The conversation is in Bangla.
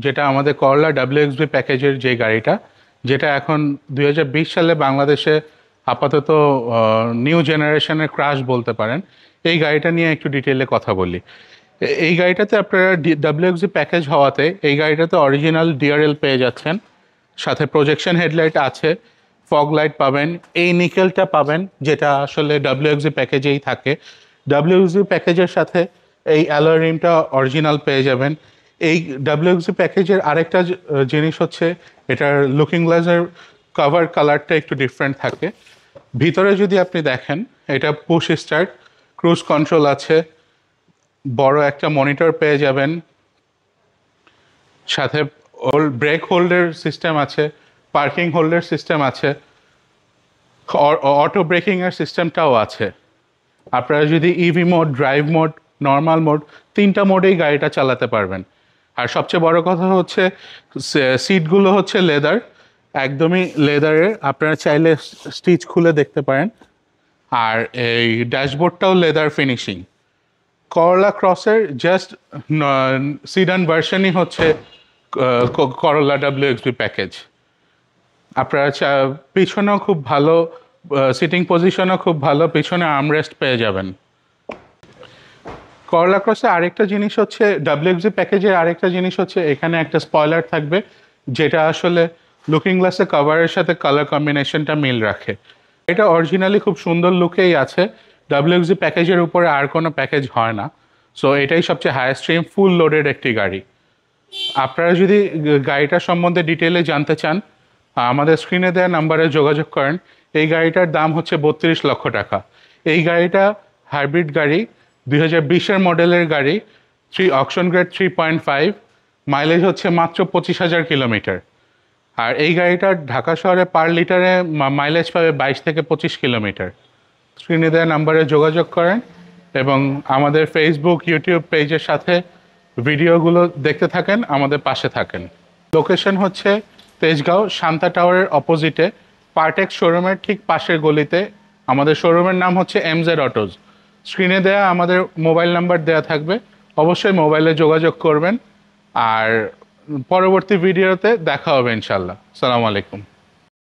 যেটা আমাদের করলা WXB প্যাকেজের যে গাড়িটা, যেটা এখন 2020 সালে বাংলাদেশে আপাতত নিউ জেনারেশনের ক্রাশ বলতে পারেন। এই গাড়িটা নিয়ে একটু ডিটেলে কথা বলি। এই গাড়িটাতে আপনারা WXB প্যাকেজ হওয়াতে এই গাড়িটাতে অরিজিনাল DRL পেয়ে যাচ্ছেন, সাথে প্রজেকশন হেডলাইট আছে, ফগ লাইট পাবেন, এই নিকেলটা পাবেন যেটা আসলে WXB প্যাকেজেই থাকে। WXB প্যাকেজের সাথে এই অ্যালয় রিমটা অরিজিনাল পেয়ে যাবেন। এই WXB প্যাকেজের আরেকটা জিনিস হচ্ছে এটার লুকিং গ্লাসের কভার কালারটা একটু ডিফারেন্ট থাকে। ভিতরে যদি আপনি দেখেন, এটা পুশ স্টার্ট, ক্রুজ কন্ট্রোল আছে, বড় একটা মনিটর পেয়ে যাবেন, সাথে ব্রেক হোল্ডের সিস্টেম আছে, পার্কিং হোল্ডের সিস্টেম আছে, অটো ব্রেকিংয়ের সিস্টেমটাও আছে। আপনারা যদি EV mode, drive mode, normal mode, 3টা মোডেই গাড়িটা চালাতে পারবেন। আর সবচেয়ে বড় কথা হচ্ছে সিটগুলো হচ্ছে লেদার, একদমই লেদারের, আপনারা চাইলে স্টিচ খুলে দেখতে পারেন। আর এই ড্যাশবোর্ডটাও লেদার ফিনিশিং। করলা ক্রসের জাস্ট সিডান ভার্সনই হচ্ছে করলা WXB প্যাকেজ। আপনারা পিছনেও খুব ভালো, সিটিং পজিশনও খুব ভালো, পিছনে আর্মরেস্ট পেয়ে যাবেন। করলা ক্রসে আরেকটা জিনিস হচ্ছে, WXB প্যাকেজের আরেকটা জিনিস হচ্ছে এখানে একটা স্পয়লার থাকবে, যেটা আসলে লুকিং গ্লাসের কভারের সাথে কালার কম্বিনেশনটা মিল রাখে। এটা অরিজিনালি খুব সুন্দর লুকেই আছে। WXB প্যাকেজের উপরে আর কোনো প্যাকেজ হয় না। সো এটাই সবচেয়ে হাই স্ট্রিম ফুল লোডেড একটি গাড়ি। আপনারা যদি গাড়িটার সম্বন্ধে ডিটেলে জানতে চান, আমাদের স্ক্রিনে দেওয়া নাম্বারে যোগাযোগ করেন। এই গাড়িটার দাম হচ্ছে 32 লক্ষ টাকা। এই গাড়িটা হাইব্রিড গাড়ি, 2020-এর মডেলের গাড়ি, অকশন গ্রেড 3.5, মাইলেজ হচ্ছে মাত্র 25,000 কিলোমিটার। আর এই গাড়িটার ঢাকা শহরে পার লিটারে মাইলেজ পাবে 22 থেকে 25 কিলোমিটার। স্ক্রিনে দেওয়া নাম্বারে যোগাযোগ করেন এবং আমাদের ফেসবুক, ইউটিউব পেজের সাথে ভিডিওগুলো দেখতে থাকেন, আমাদের পাশে থাকেন। লোকেশন হচ্ছে তেজগাঁও শান্তা টাওয়ারের অপোজিটে, পার্টেক্স শোরুমের ঠিক পাশের গলিতে। আমাদের শোরুমের নাম হচ্ছে MZ অটোজ। স্ক্রিনে দেওয়া আমাদের মোবাইল নাম্বার দেওয়া থাকবে, অবশ্যই মোবাইলে যোগাযোগ করবেন। আর পরবর্তী ভিডিওতে দেখা হবে ইনশাল্লাহ। আসসালামু আলাইকুম।